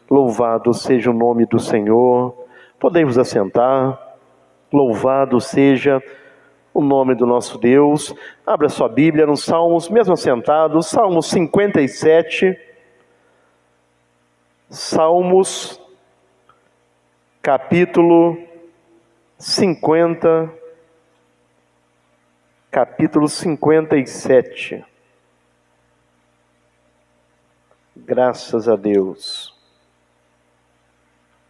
Louvado seja o nome do Senhor. Podemos assentar. Louvado seja o nome do nosso Deus. Abra sua Bíblia nos Salmos, mesmo assentados, Salmos 57. Salmos, capítulo 50, capítulo 57. Graças a Deus.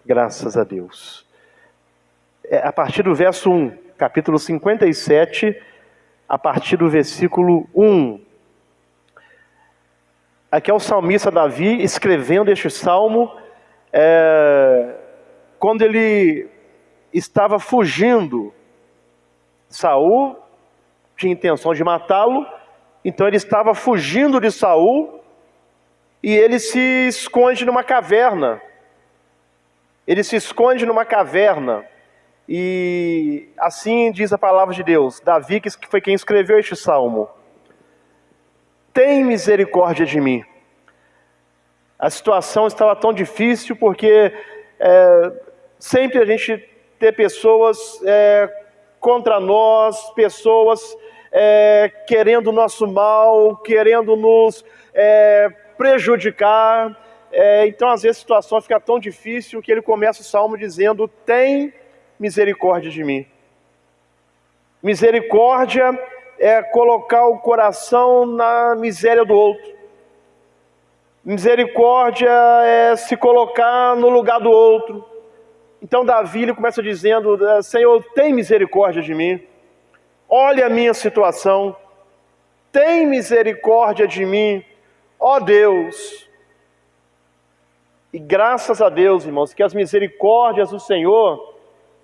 Graças a Deus. A partir do verso 1, capítulo 57, a partir do versículo 1. Aqui é o salmista Davi escrevendo este salmo quando ele estava fugindo. Saul tinha intenção de matá-lo, então ele estava fugindo de Saul e ele se esconde numa caverna. Ele se esconde numa caverna. E assim diz a palavra de Deus. Davi, que foi quem escreveu este salmo: tem misericórdia de mim. A situação estava tão difícil porque sempre a gente tem pessoas contra nós, pessoas querendo o nosso mal, querendo nos prejudicar. Então às vezes a situação fica tão difícil que ele começa o salmo dizendo: tem misericórdia de mim. Misericórdia é colocar o coração na miséria do outro. Misericórdia é se colocar no lugar do outro. Então Davi ele começa dizendo: Senhor, tem misericórdia de mim. Olha a minha situação. Tem misericórdia de mim, ó Deus. E graças a Deus, irmãos, que as misericórdias do Senhor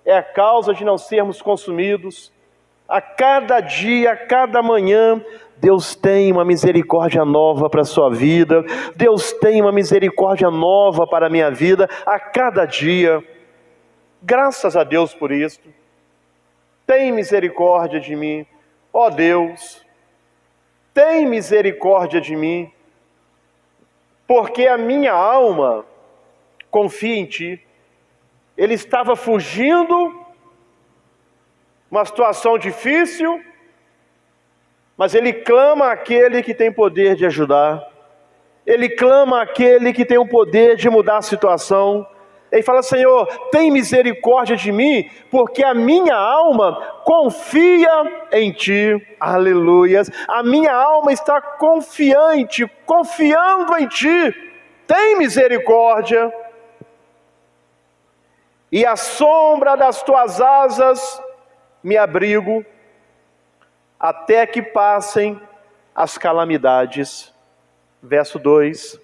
é a causa de não sermos consumidos. A cada dia, a cada manhã, Deus tem uma misericórdia nova para a sua vida. Deus tem uma misericórdia nova para a minha vida a cada dia. Graças a Deus por isso. Tem misericórdia de mim, ó Deus. Tem misericórdia de mim, porque a minha alma confia em Ti. Ele estava fugindo, uma situação difícil, mas ele clama àquele que tem poder de ajudar. Ele clama àquele que tem o poder de mudar a situação. Ele fala: Senhor, tem misericórdia de mim, porque a minha alma confia em Ti. Aleluias. A minha alma está confiante, confiando em Ti. Tem misericórdia. E à sombra das Tuas asas me abrigo, até que passem as calamidades. Verso 2.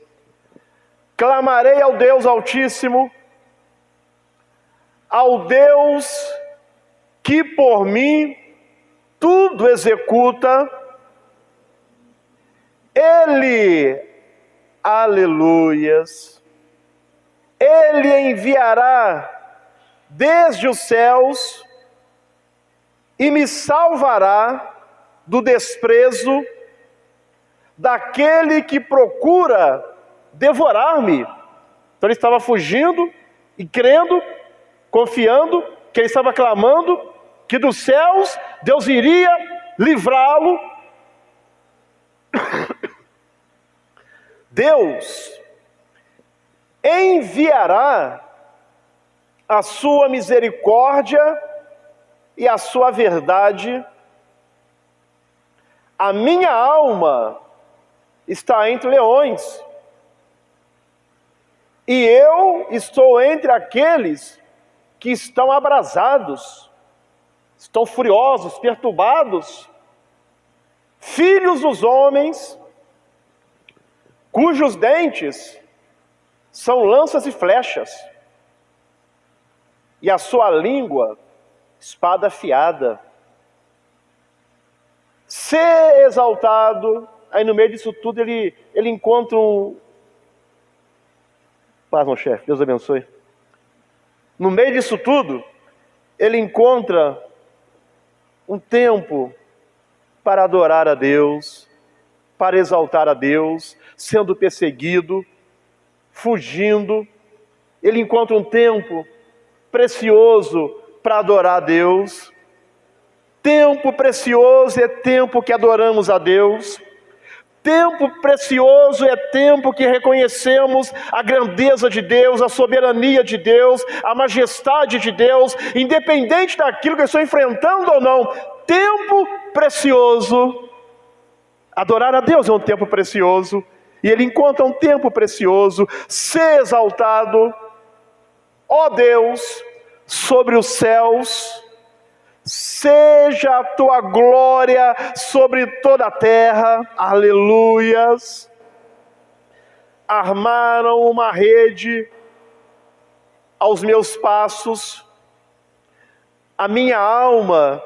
Clamarei ao Deus Altíssimo, ao Deus que por mim tudo executa. Ele, aleluias, Ele enviará desde os céus e me salvará do desprezo daquele que procura devorar-me. Então ele estava fugindo e crendo, confiando, que ele estava clamando que dos céus Deus iria livrá-lo. Deus enviará a sua misericórdia e a sua verdade. A minha alma está entre leões, e eu estou entre aqueles que estão abrasados, estão furiosos, perturbados, filhos dos homens, cujos dentes são lanças e flechas, e a sua língua, espada afiada. Ser exaltado, aí no meio disso tudo ele encontra paz, meu chefe, Deus abençoe. No meio disso tudo, ele encontra um tempo para adorar a Deus, para exaltar a Deus, sendo perseguido, fugindo, ele encontra um tempo precioso para adorar a Deus. Tempo precioso é tempo que adoramos a Deus. Tempo precioso é tempo que reconhecemos a grandeza de Deus, a soberania de Deus, a majestade de Deus, independente daquilo que eu estou enfrentando ou não. Tempo precioso. Adorar a Deus é um tempo precioso. E ele encontra um tempo precioso. Ser exaltado, ó Deus, sobre os céus. Seja a tua glória sobre toda a terra. Aleluias. Armaram uma rede aos meus passos. A minha alma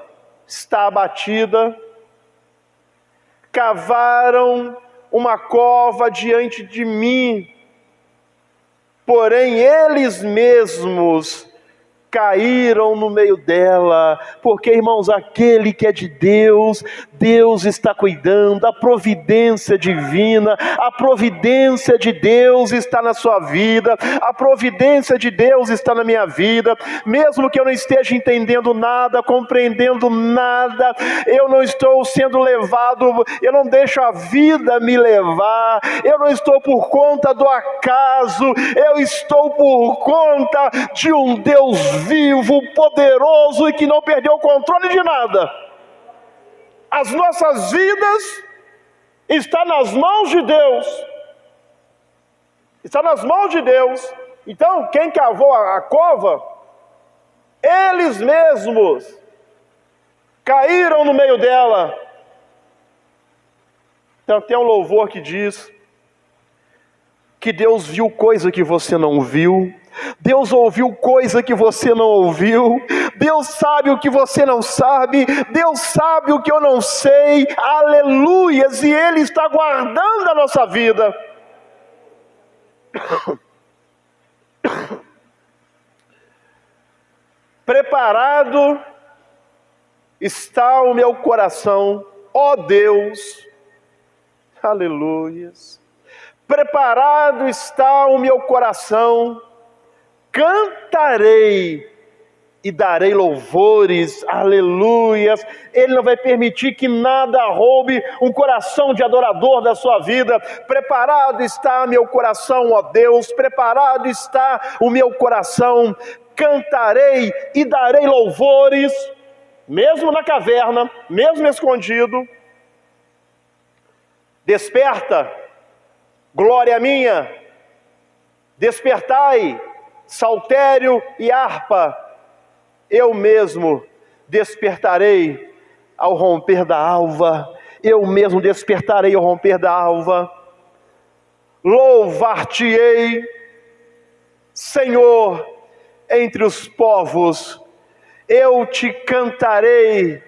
está abatida. Cavaram uma cova diante de mim. Porém, eles mesmos caíram no meio dela, porque, irmãos, aquele que é de Deus, Deus está cuidando, a providência divina, a providência de Deus está na sua vida, a providência de Deus está na minha vida, mesmo que eu não esteja entendendo nada, compreendendo nada, eu não estou sendo levado, eu não deixo a vida me levar, eu não estou por conta do acaso, eu estou por conta de um Deus vivo, poderoso e que não perdeu o controle de nada. As nossas vidas estão nas mãos de Deus. Está nas mãos de Deus. Então, quem cavou a cova, eles mesmos caíram no meio dela. Então tem um louvor que diz que Deus viu coisa que você não viu. Deus ouviu coisa que você não ouviu. Deus sabe o que você não sabe. Deus sabe o que eu não sei. Aleluias! E Ele está guardando a nossa vida. Preparado está o meu coração, ó Deus. Aleluias. Preparado está o meu coração. Cantarei e darei louvores, aleluias. Ele não vai permitir que nada roube um coração de adorador da sua vida. Preparado está meu coração, ó Deus, preparado está o meu coração. Cantarei e darei louvores, mesmo na caverna, mesmo escondido. Desperta, glória minha, despertai, saltério e harpa, eu mesmo despertarei ao romper da alva, eu mesmo despertarei ao romper da alva. Louvar-te-ei, Senhor, entre os povos, eu te cantarei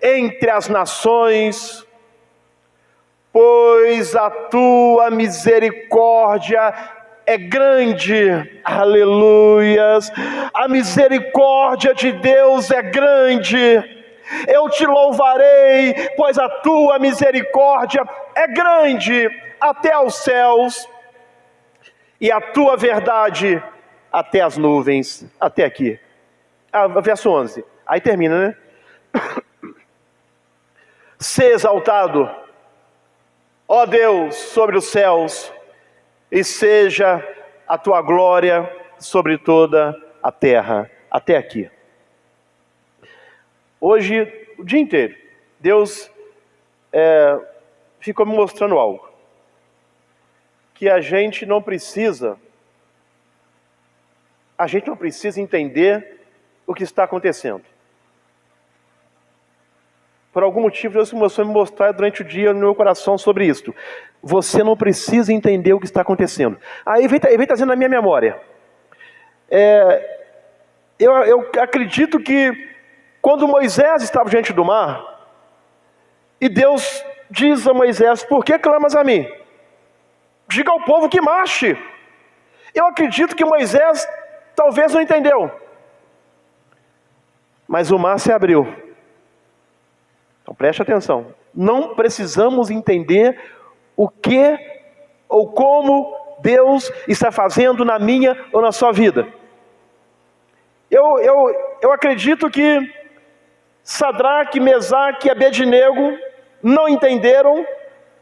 entre as nações, pois a tua misericórdia é grande, aleluias, a misericórdia de Deus é grande. Eu te louvarei, pois a tua misericórdia é grande até aos céus, e a tua verdade até as nuvens. Até aqui, verso 11, aí termina, né? Sê exaltado, ó Deus, sobre os céus, e seja a tua glória sobre toda a terra. Até aqui. Hoje, o dia inteiro, Deus ficou me mostrando algo. Que a gente não precisa entender o que está acontecendo. Por algum motivo, Deus começou a me mostrar durante o dia no meu coração sobre isto. Você não precisa entender o que está acontecendo. Aí vem trazendo na minha memória. Eu acredito que quando Moisés estava diante do mar, e Deus diz a Moisés: por que clamas a mim? Diga ao povo que marche. Eu acredito que Moisés talvez não entendeu. Mas o mar se abriu. Então preste atenção. Não precisamos entender o que ou como Deus está fazendo na minha ou na sua vida. Eu acredito que Sadraque, Mesaque e Abednego não entenderam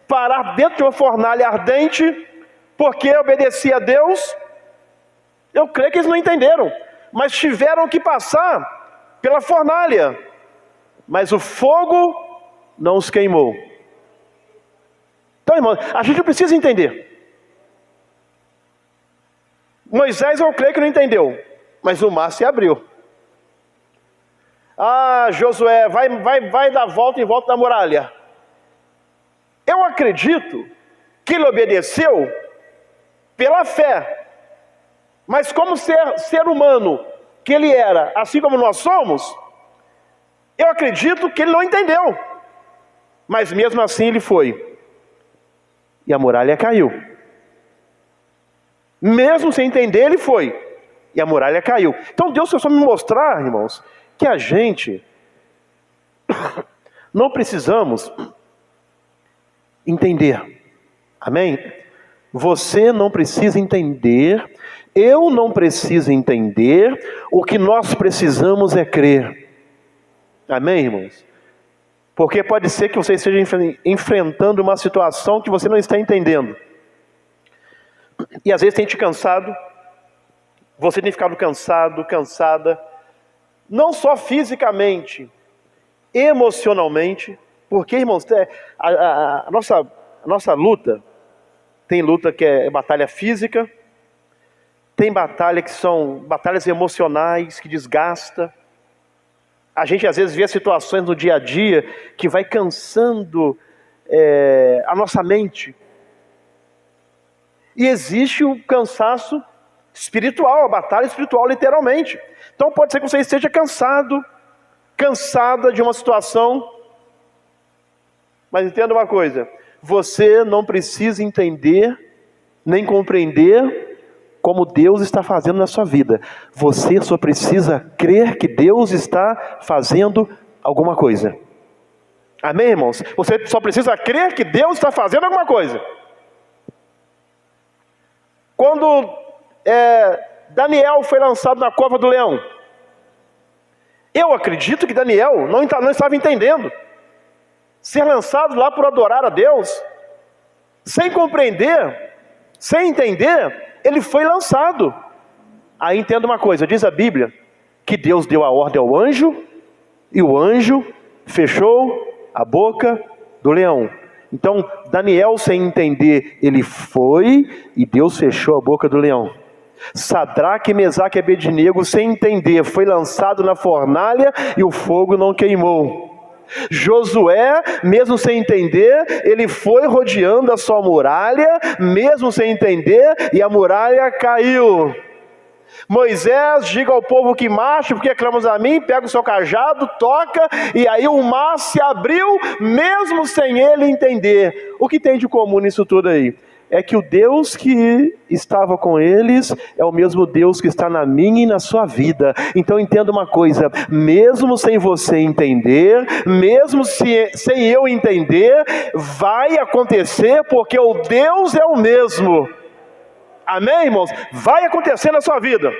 parar dentro de uma fornalha ardente porque obedecia a Deus. Eu creio que eles não entenderam, mas tiveram que passar pela fornalha, mas o fogo não os queimou. Então, irmão, a gente precisa entender. Moisés, eu creio que não entendeu, mas o mar se abriu. Josué, vai dar volta em volta da muralha. Eu acredito que ele obedeceu pela fé, mas como ser humano que ele era, assim como nós somos, eu acredito que ele não entendeu, mas mesmo assim ele foi, e a muralha caiu. Mesmo sem entender, ele foi, e a muralha caiu. Então Deus só me mostrar, irmãos, que a gente não precisamos entender. Amém? Você não precisa entender, eu não preciso entender, o que nós precisamos é crer. Amém, irmãos? Porque pode ser que você esteja enfrentando uma situação que você não está entendendo. E às vezes tem te cansado, você tem ficado cansado, cansada, não só fisicamente, emocionalmente, porque, irmãos, a nossa luta, tem luta que é batalha física, tem batalha que são batalhas emocionais, que desgasta. A gente às vezes vê situações no dia a dia que vai cansando a nossa mente. E existe o cansaço espiritual, a batalha espiritual literalmente. Então pode ser que você esteja cansado, cansada de uma situação, mas entenda uma coisa, você não precisa entender, nem compreender como Deus está fazendo na sua vida. Você só precisa crer que Deus está fazendo alguma coisa. Amém, irmãos? Você só precisa crer que Deus está fazendo alguma coisa. Quando Daniel foi lançado na cova do leão, eu acredito que Daniel não estava entendendo. Ser lançado lá por adorar a Deus, sem compreender, sem entender, ele foi lançado. Aí entenda uma coisa, diz a Bíblia, que Deus deu a ordem ao anjo, e o anjo fechou a boca do leão. Então, Daniel, sem entender, ele foi, e Deus fechou a boca do leão. Sadraque, Mesaque e Abednego, sem entender, foi lançado na fornalha, e o fogo não queimou. Josué, mesmo sem entender, ele foi rodeando a sua muralha, mesmo sem entender, e a muralha caiu. Moisés, diga ao povo que marche, porque clamas a mim, pega o seu cajado, toca, e aí o mar se abriu, mesmo sem ele entender. O que tem de comum nisso tudo aí? É que o Deus que estava com eles é o mesmo Deus que está na minha e na sua vida. Então entenda uma coisa, mesmo sem você entender, mesmo sem eu entender, vai acontecer, porque o Deus é o mesmo. Amém, irmãos? Vai acontecer na sua vida.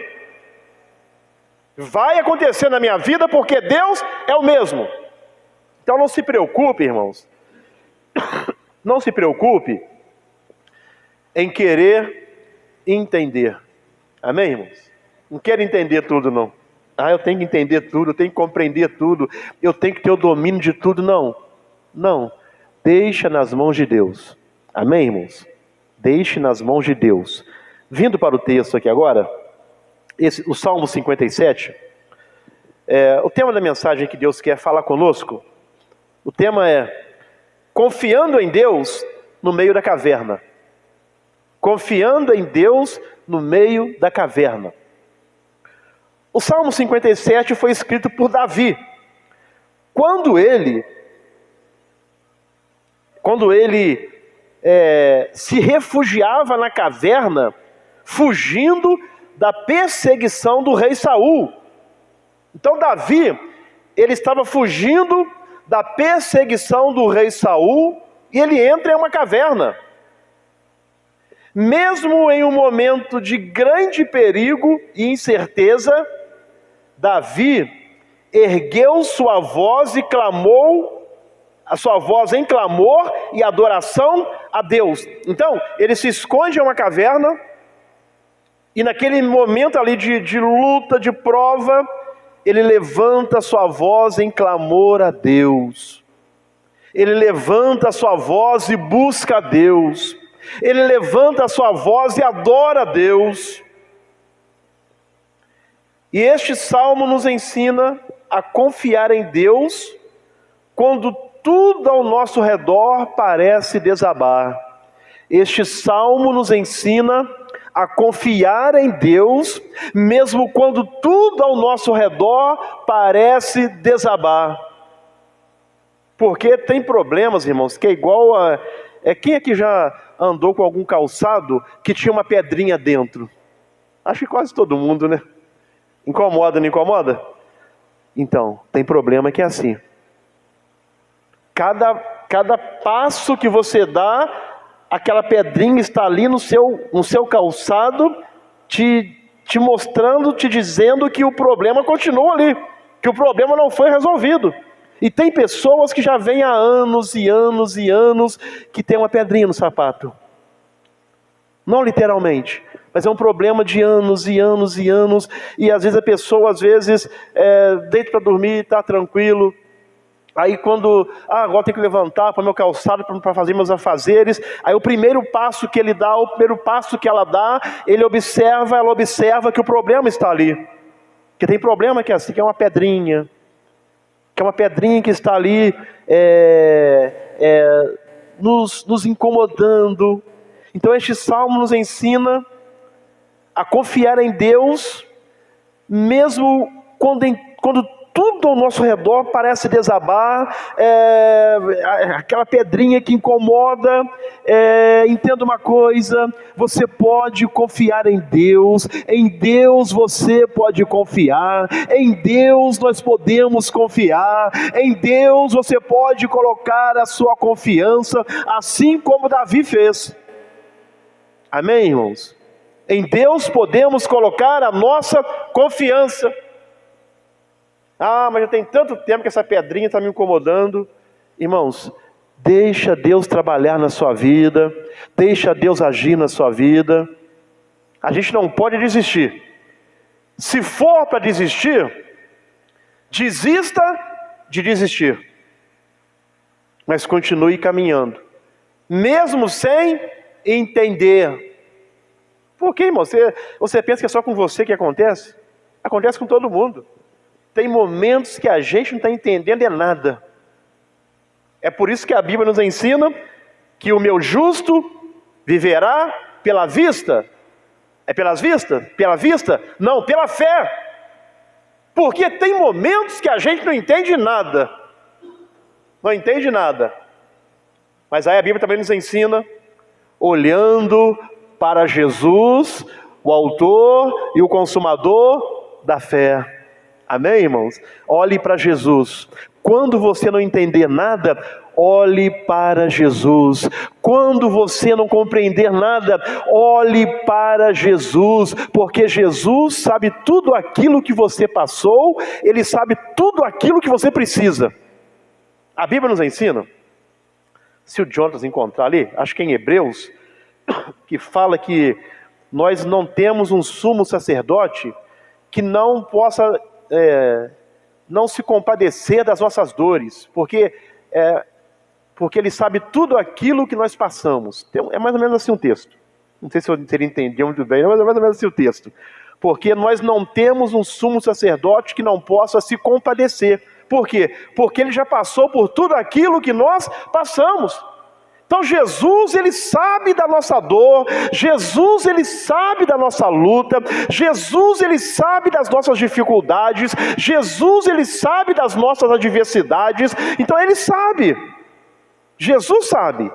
Vai acontecer na minha vida, porque Deus é o mesmo. Então não se preocupe, irmãos. Não se preocupe em querer entender. Amém, irmãos? Não quero entender tudo, não. Eu tenho que entender tudo, eu tenho que compreender tudo, eu tenho que ter o domínio de tudo. Não. Não. Deixa nas mãos de Deus. Amém, irmãos? Deixe nas mãos de Deus. Vindo para o texto aqui agora, o Salmo 57, o tema da mensagem que Deus quer falar conosco, o tema é confiando em Deus no meio da caverna. Confiando em Deus no meio da caverna. O Salmo 57 foi escrito por Davi. Quando ele se refugiava na caverna, fugindo da perseguição do rei Saul. Então Davi, ele estava fugindo da perseguição do rei Saul, e ele entra em uma caverna. Mesmo em um momento de grande perigo e incerteza, Davi ergueu sua voz e clamou, a sua voz em clamor e adoração a Deus. Então, ele se esconde em uma caverna, e naquele momento ali de luta, de prova, ele levanta sua voz em clamor a Deus. Ele levanta a sua voz e busca a Deus. Ele levanta a sua voz e adora a Deus. E este salmo nos ensina a confiar em Deus quando tudo ao nosso redor parece desabar. Este salmo nos ensina a confiar em Deus, mesmo quando tudo ao nosso redor parece desabar. Porque tem problemas, irmãos, que é igual a... quem aqui já andou com algum calçado que tinha uma pedrinha dentro? Acho que quase todo mundo, né? Incomoda, não incomoda? Então, tem problema que é assim. Cada passo que você dá, aquela pedrinha está ali no seu calçado, te mostrando, te dizendo que o problema continua ali, que o problema não foi resolvido. E tem pessoas que já vêm há anos e anos e anos que tem uma pedrinha no sapato. Não literalmente, mas é um problema de anos e anos e anos. E às vezes a pessoa, deita para dormir, está tranquilo. Aí quando, agora tem que levantar para o meu calçado para fazer meus afazeres. Aí o primeiro passo que ele dá, o primeiro passo que ela dá, ela observa que o problema está ali. Que tem problema que é assim, que é uma pedrinha. Que é uma pedrinha que está ali nos incomodando. Então este salmo nos ensina a confiar em Deus, mesmo quando tudo ao nosso redor parece desabar, aquela pedrinha que incomoda. Entenda uma coisa, você pode confiar em Deus você pode confiar, em Deus nós podemos confiar, em Deus você pode colocar a sua confiança, assim como Davi fez. Amém, irmãos? Em Deus podemos colocar a nossa confiança. Mas já tem tanto tempo que essa pedrinha está me incomodando. Irmãos, deixa Deus trabalhar na sua vida, deixa Deus agir na sua vida. A gente não pode desistir. Se for para desistir, desista de desistir. Mas continue caminhando, mesmo sem entender. Por quê, irmão? Você pensa que é só com você que acontece? Acontece com todo mundo. Tem momentos que a gente não está entendendo nada. É por isso que a Bíblia nos ensina que o meu justo viverá pela vista. É pelas vistas? Pela vista? Não, pela fé. Porque tem momentos que a gente não entende nada. Não entende nada. Mas aí a Bíblia também nos ensina, olhando para Jesus, o autor e o consumador da fé. Amém, irmãos? Olhe para Jesus. Quando você não entender nada, olhe para Jesus. Quando você não compreender nada, olhe para Jesus, porque Jesus sabe tudo aquilo que você passou, Ele sabe tudo aquilo que você precisa. A Bíblia nos ensina, se o Jonas encontrar ali, acho que é em Hebreus, que fala que nós não temos um sumo sacerdote que não possa não se compadecer das nossas dores, porque Ele sabe tudo aquilo que nós passamos. É mais ou menos assim um texto. Não sei se ele entendeu muito bem, mas é mais ou menos assim o texto. Porque nós não temos um sumo sacerdote que não possa se compadecer. Por quê? Porque Ele já passou por tudo aquilo que nós passamos. Então Jesus, Ele sabe da nossa dor, Jesus, Ele sabe da nossa luta, Jesus, Ele sabe das nossas dificuldades, Jesus, Ele sabe das nossas adversidades, então Ele sabe, Jesus sabe.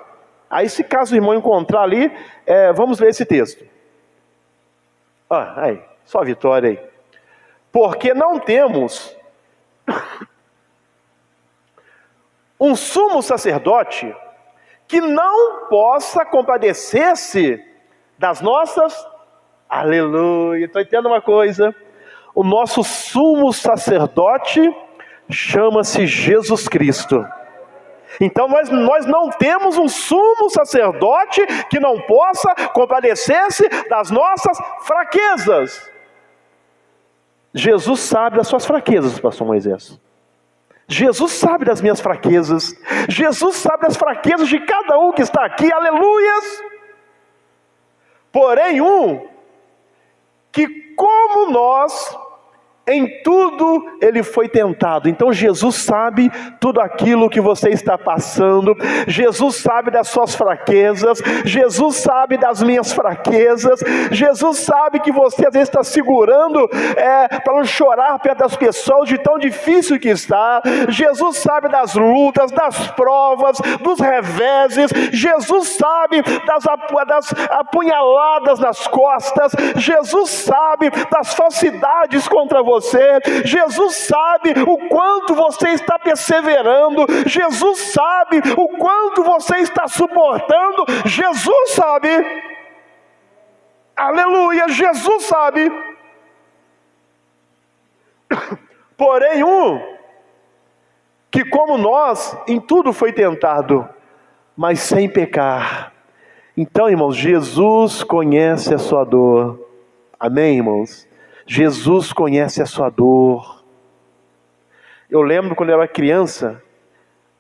Aí se caso o irmão encontrar ali, vamos ler esse texto. Aí, só vitória aí. Porque não temos um sumo sacerdote que não possa compadecer-se das nossas, aleluia, estou entendendo uma coisa, o nosso sumo sacerdote chama-se Jesus Cristo. Então nós não temos um sumo sacerdote que não possa compadecer-se das nossas fraquezas. Jesus sabe das suas fraquezas, pastor Moisés. Jesus sabe das minhas fraquezas. Jesus sabe das fraquezas de cada um que está aqui, aleluias. Porém, que como nós, em tudo ele foi tentado. Então Jesus sabe tudo aquilo que você está passando. Jesus sabe das suas fraquezas. Jesus sabe das minhas fraquezas. Jesus sabe que você às vezes está segurando para não chorar perto das pessoas, de tão difícil que está. Jesus sabe das lutas, das provas, dos reveses. Jesus sabe das apunhaladas nas costas. Jesus sabe das falsidades contra você. Jesus sabe o quanto você está perseverando. Jesus sabe o quanto você está suportando. Jesus sabe, aleluia, Jesus sabe. Porém, que como nós, em tudo foi tentado, mas sem pecar. Então, irmãos, Jesus conhece a sua dor. Amém, irmãos? Jesus conhece a sua dor. Eu lembro quando eu era criança,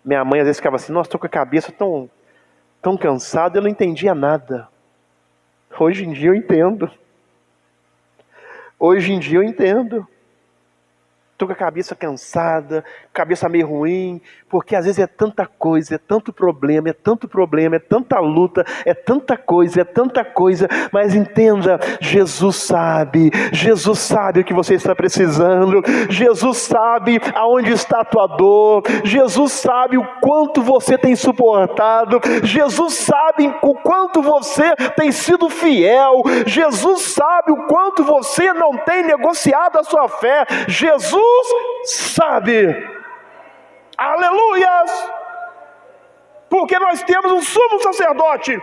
minha mãe às vezes ficava assim, nossa, estou com a cabeça tão cansada, eu não entendia nada. Hoje em dia eu entendo. Hoje em dia eu entendo. Estou com a cabeça cansada, cabeça meio ruim, porque às vezes é tanta coisa, é tanto problema, é tanta luta, é tanta coisa, mas entenda, Jesus sabe o que você está precisando, Jesus sabe aonde está a tua dor, Jesus sabe o quanto você tem suportado, Jesus sabe o quanto você tem sido fiel, Jesus sabe o quanto você não tem negociado a sua fé, Jesus sabe, aleluias, porque nós temos um sumo sacerdote,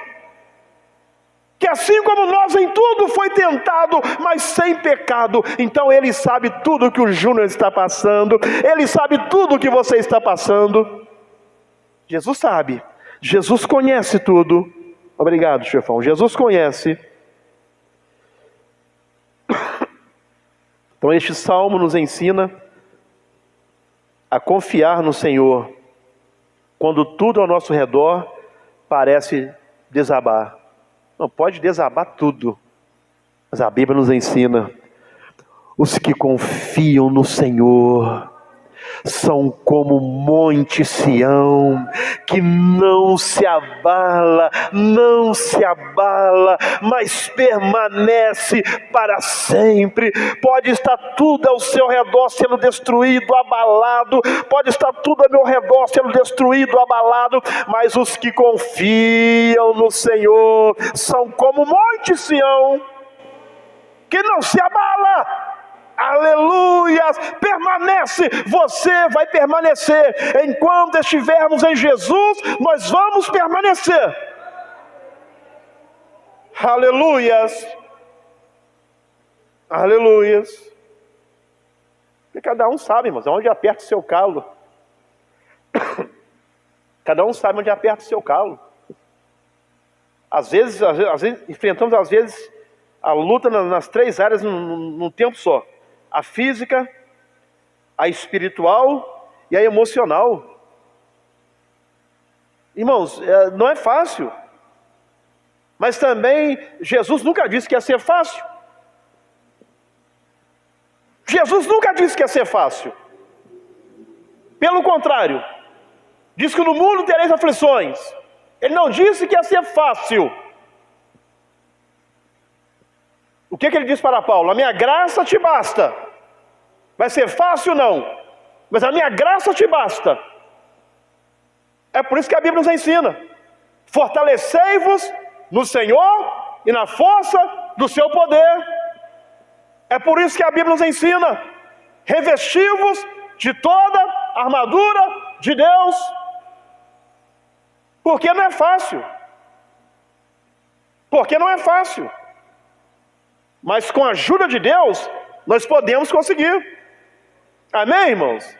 que assim como nós em tudo foi tentado, mas sem pecado. Então ele sabe tudo que o Júnior está passando, ele sabe tudo que você está passando, Jesus sabe, Jesus conhece tudo. Obrigado, chefão, Jesus conhece. Então este salmo nos ensina a confiar no Senhor, quando tudo ao nosso redor parece desabar. Não, pode desabar tudo, mas a Bíblia nos ensina, os que confiam no Senhor, são como Monte Sião, que não se abala, mas permanece para sempre. Pode estar tudo ao seu redor sendo destruído, abalado, pode estar tudo ao meu redor sendo destruído, abalado, mas os que confiam no Senhor são como Monte Sião, que não se abala. Aleluia, permanece, você vai permanecer, enquanto estivermos em Jesus, nós vamos permanecer, aleluias, e cada um sabe, irmãos, onde aperta o seu calo, cada um sabe onde aperta o seu calo, às vezes enfrentamos a luta nas três áreas num tempo só, a física, a espiritual e a emocional. Irmãos, não é fácil. Mas também, Jesus nunca disse que ia ser fácil. Jesus nunca disse que ia ser fácil. Pelo contrário, diz que no mundo tereis aflições. Ele não disse que ia ser fácil. O que ele diz para Paulo? A minha graça te basta. Vai ser fácil? Não. Mas a minha graça te basta. É por isso que a Bíblia nos ensina. Fortalecei-vos no Senhor e na força do seu poder. É por isso que a Bíblia nos ensina. Revesti-vos de toda a armadura de Deus. Porque não é fácil. porque não é fácil. Mas com a ajuda de Deus, nós podemos conseguir. Amém, irmãos?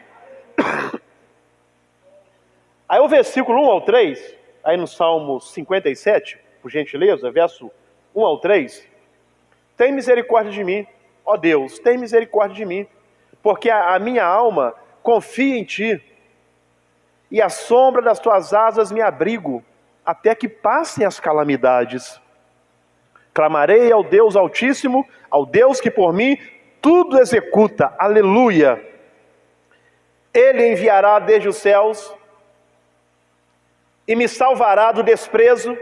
Aí o versículo 1 ao 3, aí no Salmo 57, por gentileza, verso 1 ao 3. Tem misericórdia de mim, ó Deus, tem misericórdia de mim, porque a minha alma confia em Ti, e à sombra das Tuas asas me abrigo, até que passem as calamidades. Clamarei ao Deus Altíssimo, ao Deus que por mim tudo executa, aleluia. Ele enviará desde os céus, e me salvará do desprezo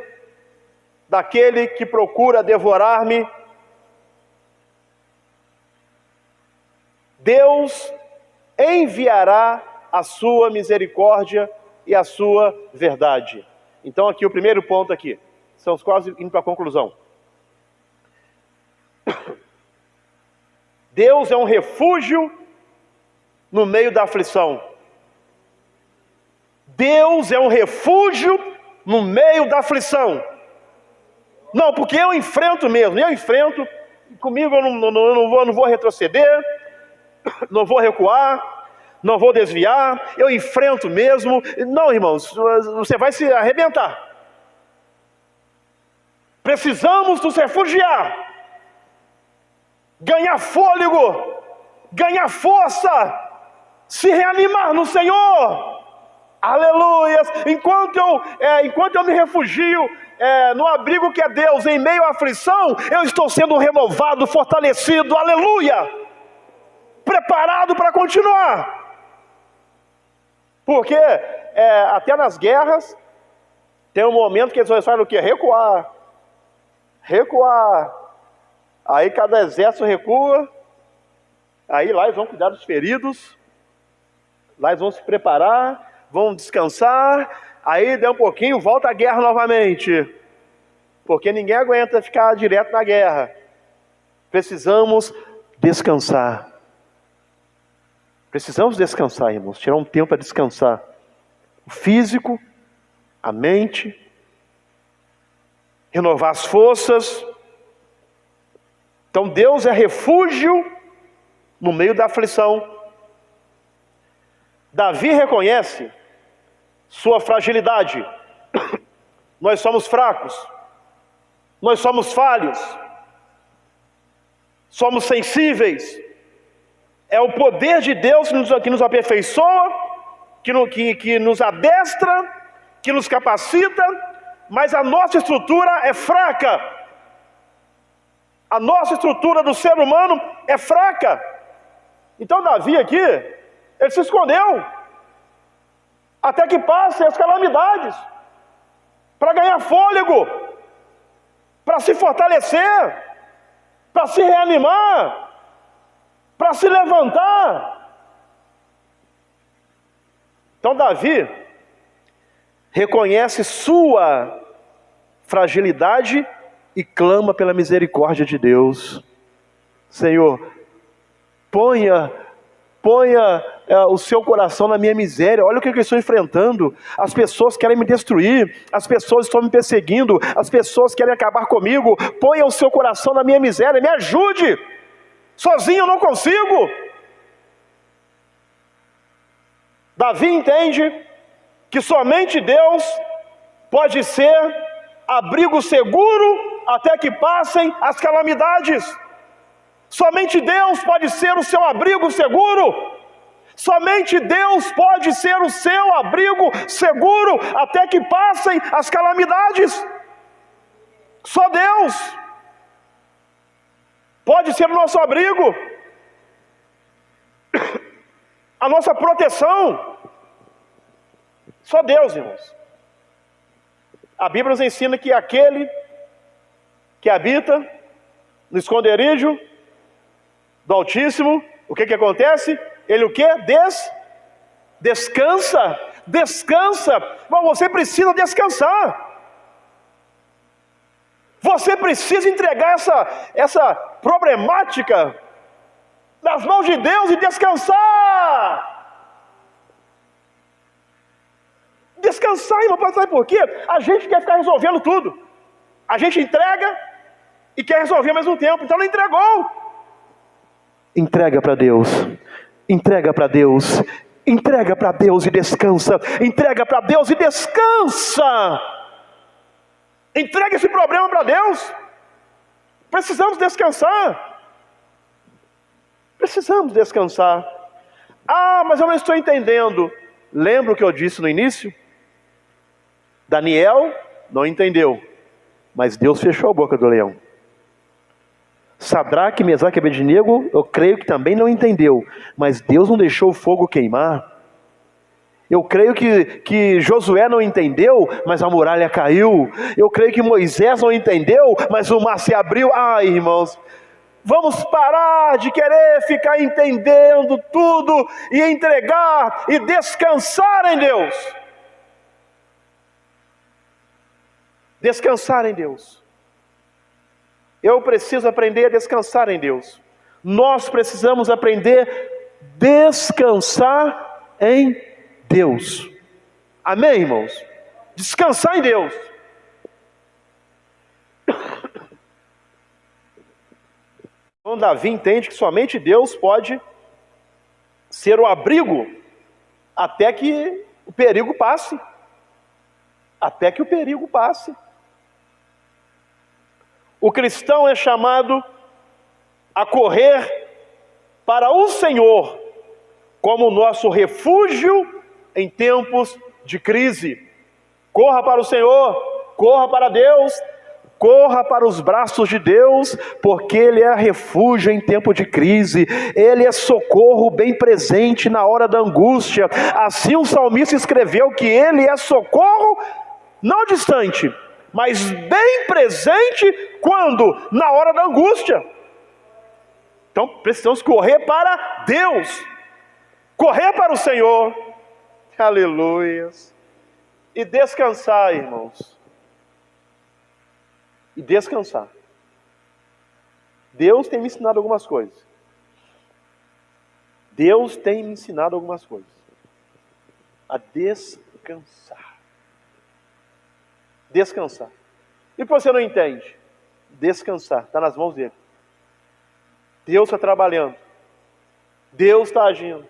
daquele que procura devorar-me. Deus enviará a sua misericórdia e a sua verdade. Então aqui o primeiro ponto aqui, estamos quase indo para a conclusão. Deus é um refúgio no meio da aflição. Deus é um refúgio no meio da aflição. Não, porque eu enfrento mesmo, comigo eu não vou retroceder, não vou recuar, não vou desviar, eu enfrento mesmo. Não, irmãos, você vai se arrebentar. Precisamos nos refugiar, ganhar fôlego, ganhar força, se reanimar no Senhor. Aleluia! Enquanto eu me refugio no abrigo que é Deus, em meio à aflição, eu estou sendo renovado, fortalecido, aleluia! Preparado para continuar. Porque até nas guerras, tem um momento que eles fazem o quê? Recuar. Aí cada exército recua, aí lá eles vão cuidar dos feridos, lá eles vão se preparar, vão descansar, aí dá um pouquinho, volta a guerra novamente, porque ninguém aguenta ficar direto na guerra. Precisamos descansar. Precisamos descansar, irmãos, tirar um tempo para descansar. O físico, a mente, renovar as forças. Então Deus é refúgio no meio da aflição. Davi reconhece sua fragilidade. Nós somos fracos, nós somos falhos, somos sensíveis. É o poder de Deus que nos aperfeiçoa, que nos adestra, que nos capacita, mas a nossa estrutura é fraca. A nossa estrutura do ser humano é fraca. Então Davi aqui, ele se escondeu, até que passem as calamidades, para ganhar fôlego, para se fortalecer, para se reanimar, para se levantar. Então Davi reconhece sua fragilidade e clama pela misericórdia de Deus. Senhor, ponha o seu coração na minha miséria. Olha o que eu estou enfrentando. As pessoas querem me destruir, as pessoas estão me perseguindo, as pessoas querem acabar comigo. Ponha o seu coração na minha miséria, me ajude. Sozinho eu não consigo. Davi entende que somente Deus pode ser abrigo seguro até que passem as calamidades. Somente Deus pode ser o seu abrigo seguro. Somente Deus pode ser o seu abrigo seguro até que passem as calamidades. Só Deus pode ser o nosso abrigo, a nossa proteção. Só Deus, irmãos. A Bíblia nos ensina que aquele que habita no esconderijo do Altíssimo, o que acontece? Ele o quê? Descansa. Mas você precisa descansar. Você precisa entregar essa problemática nas mãos de Deus e descansar. Descansar, irmão, sabe por quê? A gente quer ficar resolvendo tudo. A gente entrega e quer resolver ao mesmo tempo, então não entregou. Entrega para Deus, entrega para Deus, entrega para Deus e descansa, entrega para Deus e descansa. Entrega esse problema para Deus. Precisamos descansar. Precisamos descansar. Ah, mas eu não estou entendendo. Lembra o que eu disse no início? Daniel não entendeu, mas Deus fechou a boca do leão. Sadraque, Mesaque e Abednego, eu creio que também não entendeu, mas Deus não deixou o fogo queimar. Eu creio que Josué não entendeu, mas a muralha caiu. Eu creio que Moisés não entendeu, mas o mar se abriu. Ai, irmãos, vamos parar de querer ficar entendendo tudo e entregar e descansar em Deus. Descansar em Deus. Eu preciso aprender a descansar em Deus. Nós precisamos aprender a descansar em Deus. Amém, irmãos? Descansar em Deus. Então Davi entende que somente Deus pode ser o abrigo até que o perigo passe. Até que o perigo passe. O cristão é chamado a correr para o Senhor como nosso refúgio em tempos de crise. Corra para o Senhor, corra para Deus, corra para os braços de Deus, porque Ele é refúgio em tempo de crise, Ele é socorro bem presente na hora da angústia. Assim o salmista escreveu que Ele é socorro não distante, mas bem presente quando? Na hora da angústia. Então precisamos correr para Deus, correr para o Senhor, aleluias, e descansar, irmãos, e descansar. Deus tem me ensinado algumas coisas. Deus tem me ensinado algumas coisas. A descansar. Descansar. E você não entende? Descansar. Está nas mãos dele. Deus está trabalhando. Deus está agindo.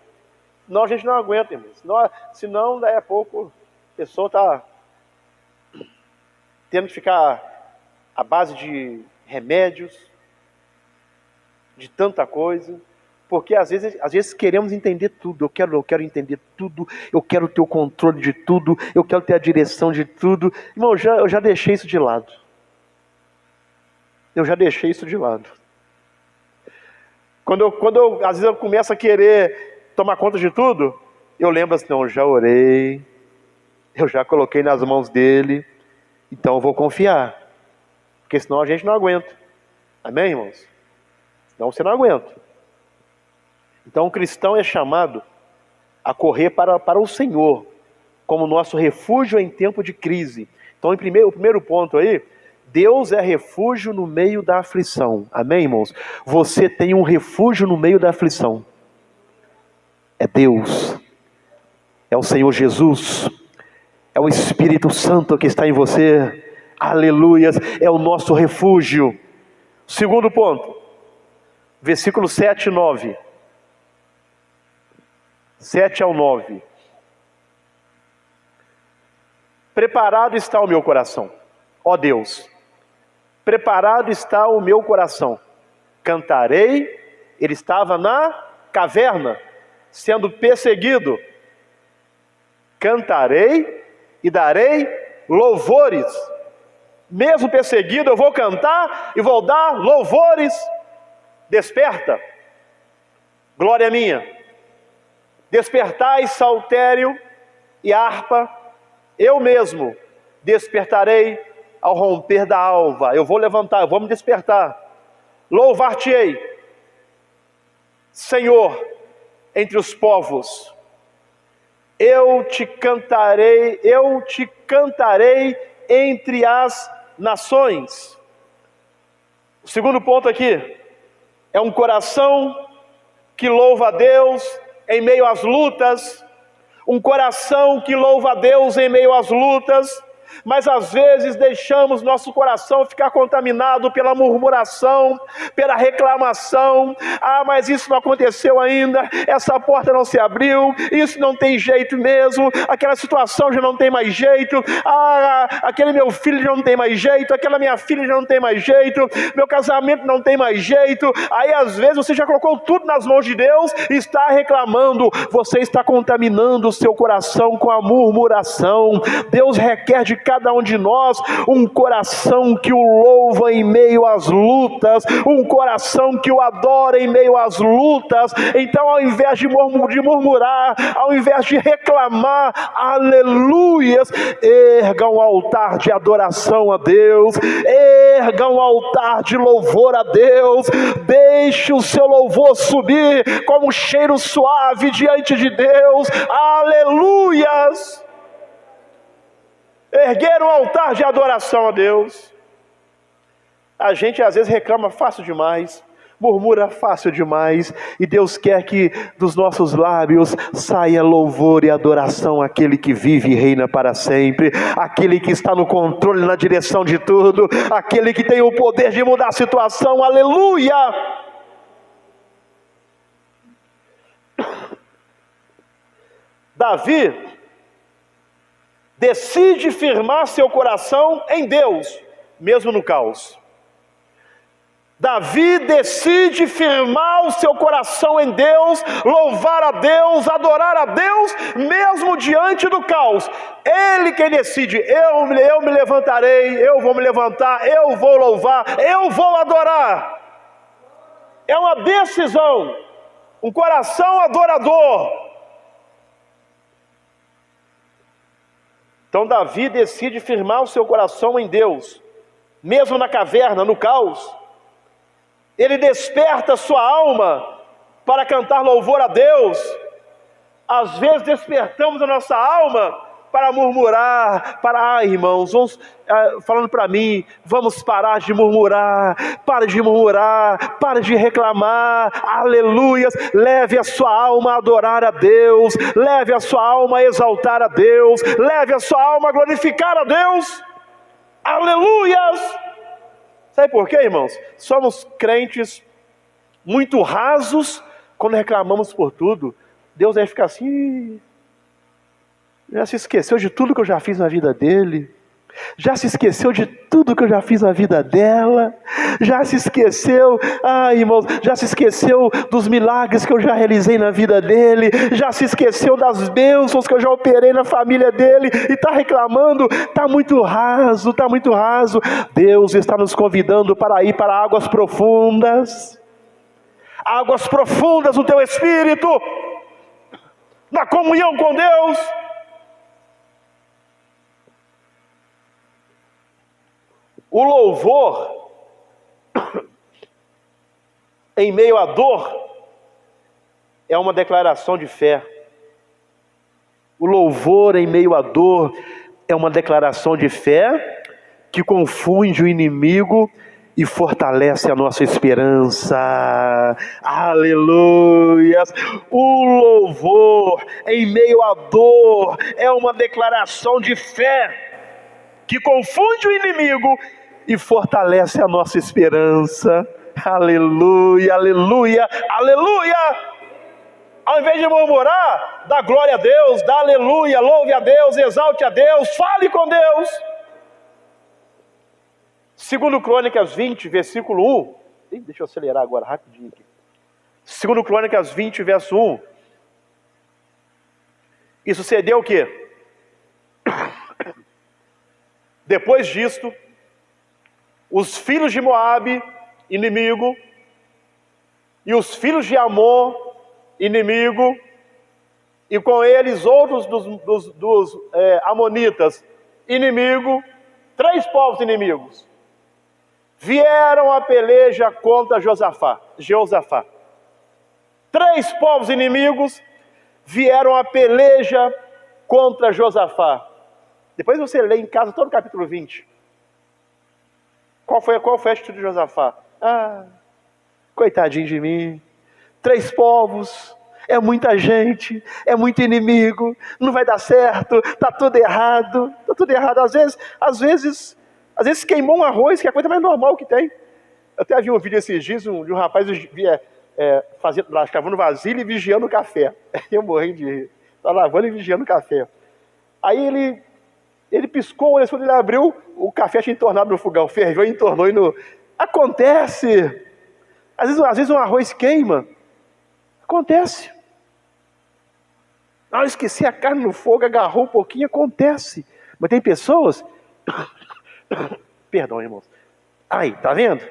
Não, a gente não aguenta, irmãos. Senão, daí a pouco, a pessoa está tendo que ficar à base de remédios, de tanta coisa, porque às vezes queremos entender tudo. Eu quero entender tudo, eu quero ter o controle de tudo, eu quero ter a direção de tudo. Irmão, eu já deixei isso de lado. Eu já deixei isso de lado. Às vezes eu começo a querer tomar conta de tudo, eu lembro assim, não, eu já orei, eu já coloquei nas mãos dele, então eu vou confiar, porque senão a gente não aguenta. Amém, irmãos? Senão você não aguenta. Então o cristão é chamado a correr para o Senhor, como nosso refúgio em tempo de crise. Então o primeiro ponto aí, Deus é refúgio no meio da aflição. Amém, irmãos? Você tem um refúgio no meio da aflição. É Deus. É o Senhor Jesus. É o Espírito Santo que está em você. Aleluias. É o nosso refúgio. Segundo ponto. Versículos 7 e 9. 7 ao 9. Preparado está o meu coração, ó Deus. Preparado está o meu coração. Cantarei. Ele estava na caverna, sendo perseguido. Cantarei e darei louvores. Mesmo perseguido, eu vou cantar e vou dar louvores. Desperta, glória minha. Despertai saltério e harpa. Eu mesmo despertarei ao romper da alva. Eu vou levantar, eu vou me despertar. Louvar-te-ei, Senhor, entre os povos. Eu te cantarei entre as nações. O segundo ponto aqui é um coração que louva a Deus em meio às lutas. Um coração que louva a Deus em meio às lutas. Mas às vezes deixamos nosso coração ficar contaminado pela murmuração, pela reclamação. Mas isso não aconteceu ainda, essa porta não se abriu, isso não tem jeito mesmo, aquela situação já não tem mais jeito, aquele meu filho já não tem mais jeito, aquela minha filha já não tem mais jeito, meu casamento não tem mais jeito. Aí às vezes você já colocou tudo nas mãos de Deus e está reclamando. Você está contaminando o seu coração com a murmuração. Deus requer de cada um de nós um coração que o louva em meio às lutas, um coração que o adora em meio às lutas. Então, ao invés de murmurar, ao invés de reclamar, aleluias, erga um altar de adoração a Deus, erga um altar de louvor a Deus. Deixe o seu louvor subir como um cheiro suave diante de Deus. Aleluias! Erguer um altar de adoração a Deus. A gente às vezes reclama fácil demais, murmura fácil demais, e Deus quer que dos nossos lábios saia louvor e adoração àquele que vive e reina para sempre, aquele que está no controle, na direção de tudo, aquele que tem o poder de mudar a situação. Aleluia! Davi decide firmar seu coração em Deus, mesmo no caos. Davi decide firmar o seu coração em Deus, louvar a Deus, adorar a Deus, mesmo diante do caos. Ele quem decide: eu me levantarei, eu vou me levantar, eu vou louvar, eu vou adorar. É uma decisão, um coração adorador. Então Davi decide firmar o seu coração em Deus, mesmo na caverna, no caos. Ele desperta sua alma para cantar louvor a Deus. Às vezes despertamos a nossa alma para murmurar, irmãos, vamos, falando para mim, vamos parar de murmurar, pare de reclamar, aleluias. Leve a sua alma a adorar a Deus, leve a sua alma a exaltar a Deus, leve a sua alma a glorificar a Deus, aleluias. Sabe por quê, irmãos? Somos crentes muito rasos quando reclamamos por tudo. Deus vai ficar assim: já se esqueceu de tudo que eu já fiz na vida dele, já se esqueceu de tudo que eu já fiz na vida dela, já se esqueceu, irmãos, já se esqueceu dos milagres que eu já realizei na vida dele, já se esqueceu das bênçãos que eu já operei na família dele, e está reclamando. Está muito raso, está muito raso. Deus está nos convidando para ir para águas profundas no teu espírito, na comunhão com Deus. O louvor em meio à dor é uma declaração de fé. O louvor em meio à dor é uma declaração de fé que confunde o inimigo e fortalece a nossa esperança. Aleluia! O louvor em meio à dor é uma declaração de fé que confunde o inimigo e fortalece a nossa esperança. Aleluia, aleluia, aleluia. Ao invés de murmurar, dá glória a Deus, dá aleluia, louve a Deus, exalte a Deus, fale com Deus. 2 Crônicas 20, versículo 1. Deixa eu acelerar agora, rapidinho aqui. 2 Crônicas 20, verso 1. E sucedeu o quê? Depois disto, os filhos de Moabe, inimigo, e os filhos de Amon, inimigo, e com eles outros dos amonitas, inimigo, 3 povos inimigos, vieram a peleja contra Jeosafá. 3 povos inimigos vieram a peleja contra Josafá. Depois você lê em casa todo o capítulo 20. Qual foi a atitude de Josafá? Coitadinho de mim. 3 povos. é muita gente, é muito inimigo, não vai dar certo, está tudo errado, está tudo errado. Às vezes queimou um arroz, que é a coisa mais normal que tem. Eu até vi um vídeo esses dias de um rapaz lavando vasilha e vigiando o café. Eu morri de rir. Está lavando e vigiando o café. Aí ele piscou, quando ele abriu, o café tinha entornado no fogão, ferveu e entornou. Acontece. Às vezes um arroz queima. Acontece. Eu esqueci a carne no fogo, agarrou um pouquinho, acontece. Mas tem pessoas... Perdão, irmãos. Aí, tá vendo?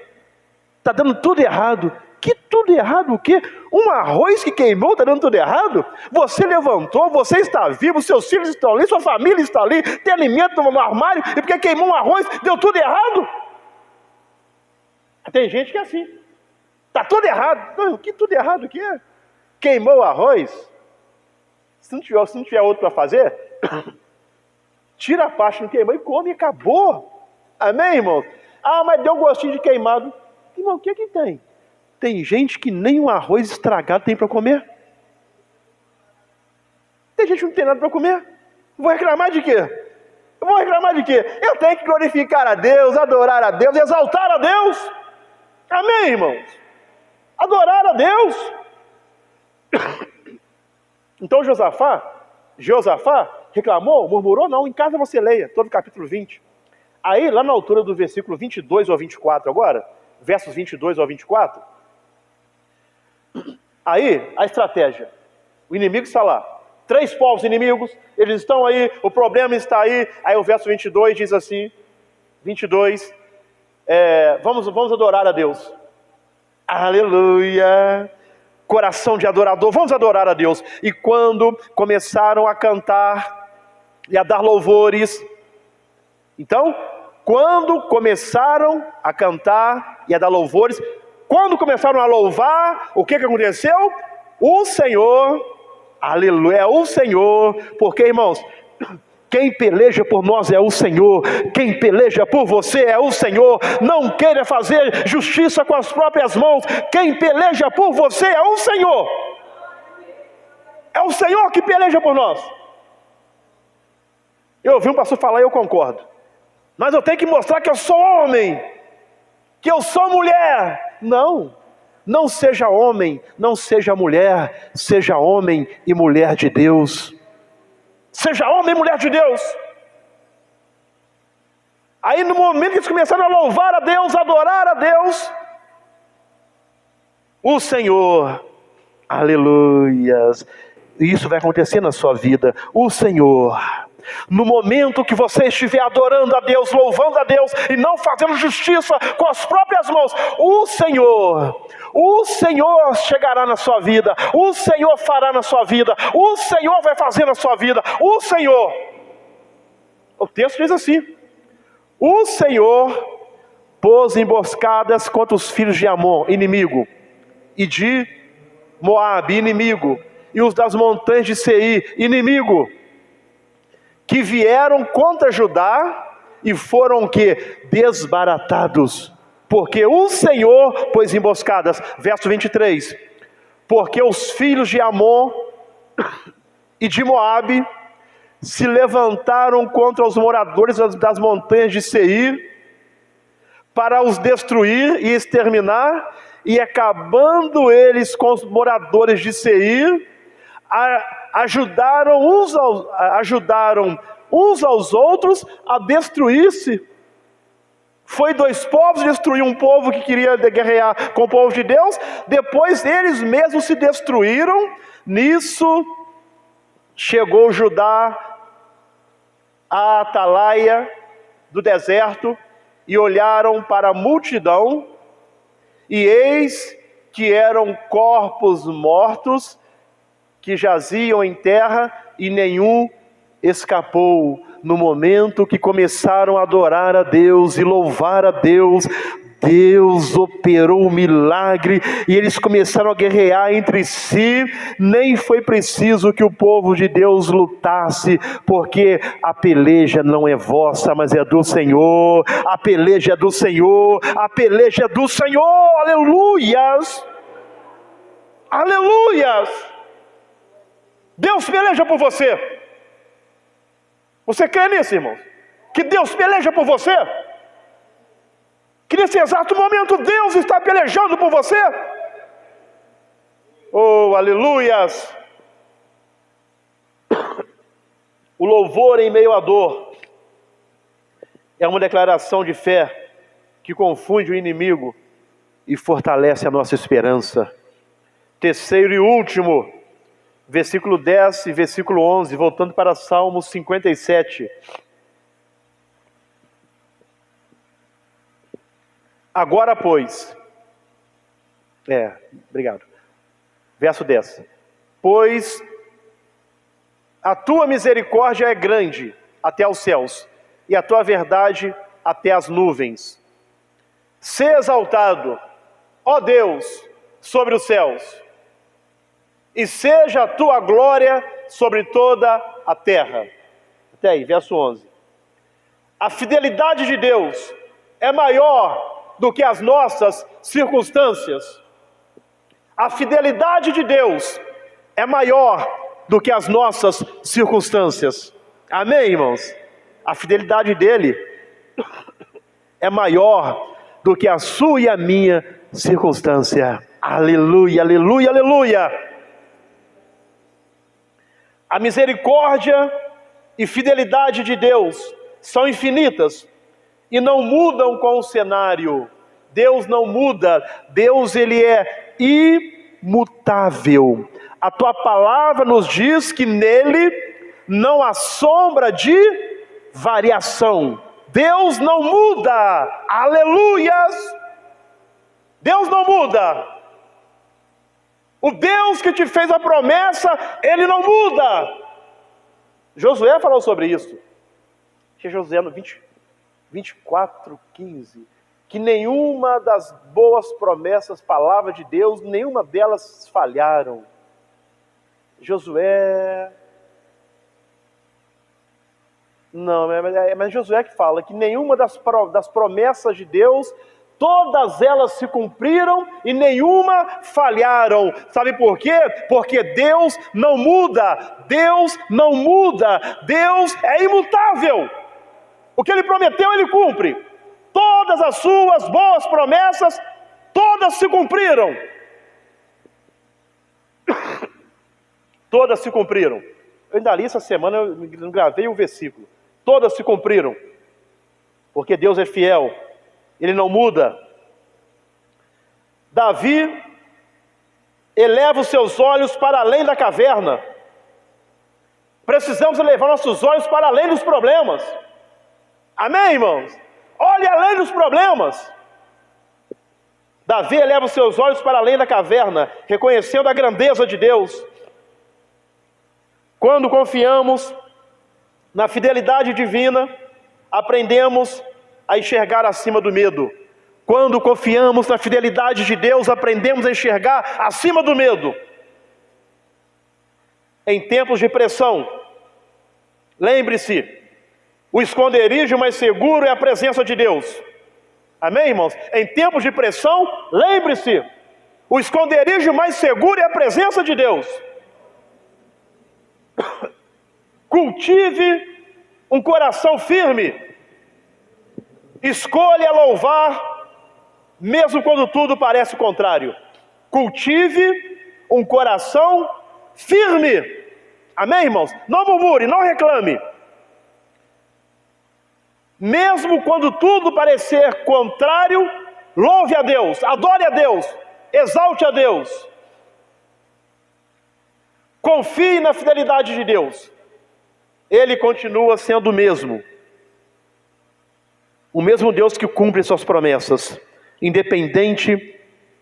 Tá dando tudo errado. Que tudo errado o quê? Um arroz que queimou está dando tudo errado? Você levantou, você está vivo, seus filhos estão ali, sua família está ali, tem alimento no armário, e porque queimou um arroz, deu tudo errado? Tem gente que é assim. Está tudo errado. Não, que tudo errado o quê? Queimou o arroz? Se não tiver outro para fazer, tira a parte que não queimou e come e acabou. Amém, irmão? Ah, mas deu um gostinho de queimado. Irmão, o que tem? Tem gente que nem um arroz estragado tem para comer. Tem gente que não tem nada para comer. Vou reclamar de quê? Eu tenho que glorificar a Deus, adorar a Deus, exaltar a Deus. Amém, irmãos? Adorar a Deus. Então Josafá reclamou, murmurou? Não, em casa você leia, todo o capítulo 20. Aí, lá na altura do versículo 22 ao 24 agora, versos 22 ao 24, aí a estratégia, o inimigo está lá, 3 povos inimigos, eles estão aí, o problema está aí. Aí o verso 22 diz assim, 22, vamos adorar a Deus. Aleluia, coração de adorador, vamos adorar a Deus. E quando começaram a cantar e a dar louvores, então, quando começaram a cantar e a dar louvores, quando começaram a louvar, o que aconteceu? O Senhor, aleluia, o Senhor, porque, irmãos, quem peleja por nós é o Senhor, quem peleja por você é o Senhor. Não queira fazer justiça com as próprias mãos, quem peleja por você é o Senhor. É o Senhor que peleja por nós. Eu ouvi um pastor falar e eu concordo. Mas eu tenho que mostrar que eu sou homem, que eu sou mulher. Não seja homem, não seja mulher, seja homem e mulher de Deus. Seja homem e mulher de Deus. Aí no momento que eles começaram a louvar a Deus, a adorar a Deus, o Senhor, aleluias, isso vai acontecer na sua vida. O Senhor, no momento que você estiver adorando a Deus, louvando a Deus e não fazendo justiça com as próprias mãos, o Senhor chegará na sua vida, o Senhor fará na sua vida, o Senhor vai fazer na sua vida, o Senhor. O texto diz assim: o Senhor pôs emboscadas contra os filhos de Amon, inimigo, e de Moabe, inimigo, e os das montanhas de Seir, inimigo, que vieram contra Judá e foram o quê? Desbaratados. Porque o Senhor pôs emboscadas. Verso 23. Porque os filhos de Amon e de Moabe se levantaram contra os moradores das montanhas de Seir para os destruir e exterminar, e acabando eles com os moradores de Seir, ajudaram uns aos outros a destruir-se. Foi 2 povos destruir um povo que queria guerrear com o povo de Deus, depois eles mesmos se destruíram. Nisso chegou Judá à atalaia do deserto e olharam para a multidão, e eis que eram corpos mortos que jaziam em terra, e nenhum escapou. No momento que começaram a adorar a Deus e louvar a Deus, Deus operou um milagre, e eles começaram a guerrear entre si. Nem foi preciso que o povo de Deus lutasse, porque a peleja não é vossa, mas é do Senhor. A peleja é do Senhor, a peleja é do Senhor, aleluias, aleluias. Deus peleja por você. Você crê nisso, irmãos? Que Deus peleja por você? Que nesse exato momento Deus está pelejando por você? Oh, aleluias! O louvor em meio à dor é uma declaração de fé que confunde o inimigo e fortalece a nossa esperança. Terceiro e último, versículo 10 e versículo 11, voltando para Salmos 57. Agora, pois, obrigado. Verso 10. Pois a tua misericórdia é grande até aos céus, e a tua verdade até as nuvens. Sê exaltado, ó Deus, sobre os céus, e seja a tua glória sobre toda a terra. Até aí, verso 11. A fidelidade de Deus é maior do que as nossas circunstâncias. A fidelidade de Deus é maior do que as nossas circunstâncias. Amém, irmãos? A fidelidade dele é maior do que a sua e a minha circunstância. Aleluia, aleluia, aleluia. A misericórdia e fidelidade de Deus são infinitas e não mudam com o cenário. Deus não muda. Deus, ele é imutável. A tua palavra nos diz que nele não há sombra de variação. Deus não muda. Aleluias! Deus não muda. O Deus que te fez a promessa, ele não muda. Josué falou sobre isso. Que é Josué no 24:15. Que nenhuma das boas promessas, palavra de Deus, nenhuma delas falharam. Josué... Não, mas Josué que fala que nenhuma das promessas de Deus, todas elas se cumpriram e nenhuma falharam. Sabe por quê? Porque Deus não muda. Deus não muda. Deus é imutável. O que Ele prometeu, Ele cumpre. Todas as suas boas promessas, todas se cumpriram. Todas se cumpriram. Eu ainda li essa semana, eu gravei um versículo. Todas se cumpriram. Porque Deus é fiel. Ele não muda. Davi eleva os seus olhos para além da caverna. Precisamos elevar nossos olhos para além dos problemas. Amém, irmãos? Olhe além dos problemas. Davi eleva os seus olhos para além da caverna, reconhecendo a grandeza de Deus. Quando confiamos na fidelidade divina, aprendemos a enxergar acima do medo. Quando confiamos na fidelidade de Deus, aprendemos a enxergar acima do medo. Em tempos de pressão, lembre-se, o esconderijo mais seguro é a presença de Deus. Amém, irmãos? Em tempos de pressão, lembre-se, o esconderijo mais seguro é a presença de Deus. Cultive um coração firme. Escolha louvar, mesmo quando tudo parece contrário. Cultive um coração firme. Amém, irmãos? Não murmure, não reclame. Mesmo quando tudo parecer contrário, louve a Deus, adore a Deus, exalte a Deus. Confie na fidelidade de Deus. Ele continua sendo o mesmo Deus que cumpre suas promessas, independente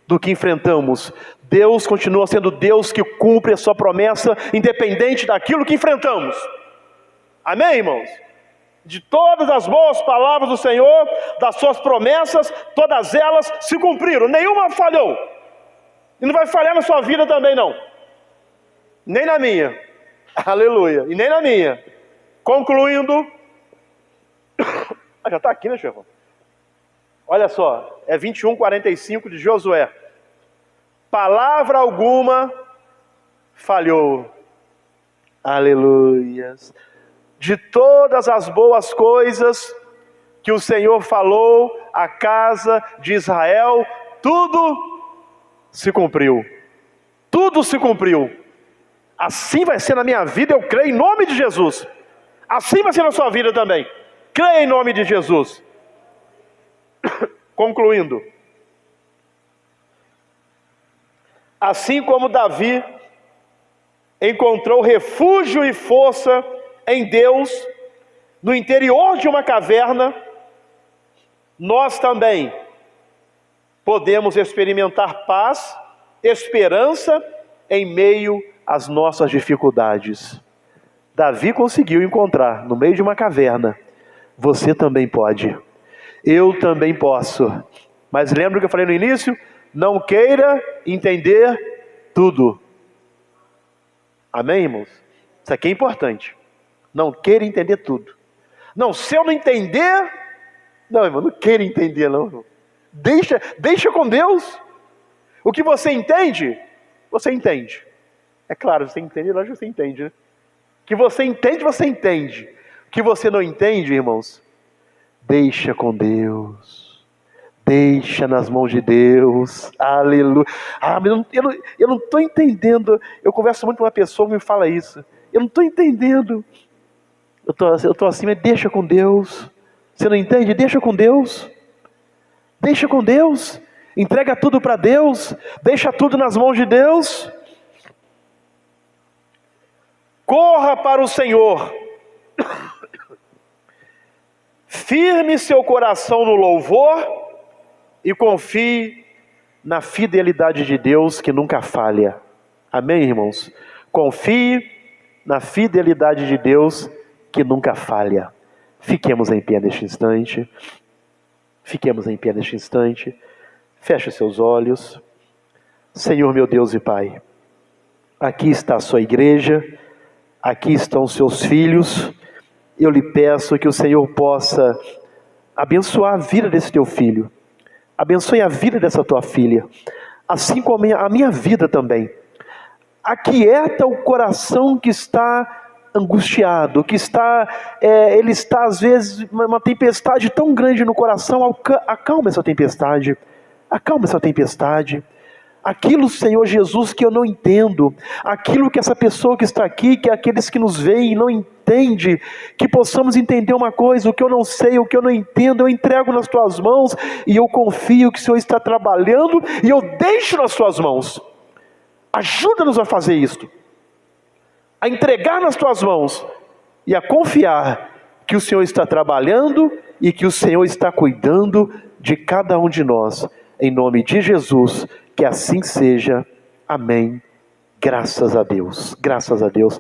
do que enfrentamos. Deus continua sendo Deus que cumpre a sua promessa, independente daquilo que enfrentamos. Amém, irmãos? De todas as boas palavras do Senhor, das suas promessas, todas elas se cumpriram, nenhuma falhou. E não vai falhar na sua vida também não. Nem na minha. Aleluia. E nem na minha. Concluindo. Já está aqui, né, chefão? Olha só, é 21:45 de Josué. Palavra alguma falhou. Aleluias. De todas as boas coisas que o Senhor falou à casa de Israel, tudo se cumpriu. Tudo se cumpriu. Assim vai ser na minha vida, eu creio em nome de Jesus. Assim vai ser na sua vida também. Creia em nome de Jesus. Concluindo. Assim como Davi encontrou refúgio e força em Deus, no interior de uma caverna, nós também podemos experimentar paz, esperança em meio às nossas dificuldades. Davi conseguiu encontrar no meio de uma caverna. Você também pode. Eu também posso. Mas lembra que eu falei no início? Não queira entender tudo. Amém, irmãos? Isso aqui é importante. Não queira entender tudo. Não, se eu não entender... Não, irmão, não queira entender, não. Irmão. Deixa com Deus. O que você entende, você entende. É claro, você entende, lógico que você entende, né? O que você entende, você entende. O que você não entende, irmãos, deixa com Deus. Deixa nas mãos de Deus. Aleluia. Ah, mas eu não estou entendendo. Eu converso muito com uma pessoa que me fala isso. Eu não estou entendendo. Eu estou assim, mas deixa com Deus. Você não entende? Deixa com Deus. Deixa com Deus. Entrega tudo para Deus. Deixa tudo nas mãos de Deus. Corra para o Senhor. Firme seu coração no louvor e confie na fidelidade de Deus que nunca falha. Amém, irmãos? Confie na fidelidade de Deus que nunca falha. Fiquemos em pé neste instante. Fiquemos em pé neste instante. Feche seus olhos. Senhor meu Deus e Pai, aqui está a sua igreja, aqui estão os seus filhos. Eu lhe peço que o Senhor possa abençoar a vida desse teu filho. Abençoe a vida dessa tua filha, assim como a minha vida também. Aquieta o coração que está angustiado, que ele está às vezes uma tempestade tão grande no coração. Acalma essa tempestade, acalma essa tempestade. Aquilo, Senhor Jesus, que eu não entendo, aquilo que essa pessoa que está aqui, que aqueles que nos veem não entende, que possamos entender uma coisa: o que eu não sei, o que eu não entendo, eu entrego nas tuas mãos e eu confio que o Senhor está trabalhando e eu deixo nas tuas mãos. Ajuda-nos a fazer isto, a entregar nas tuas mãos e a confiar que o Senhor está trabalhando e que o Senhor está cuidando de cada um de nós. Em nome de Jesus, que assim seja. Amém. Graças a Deus. Graças a Deus.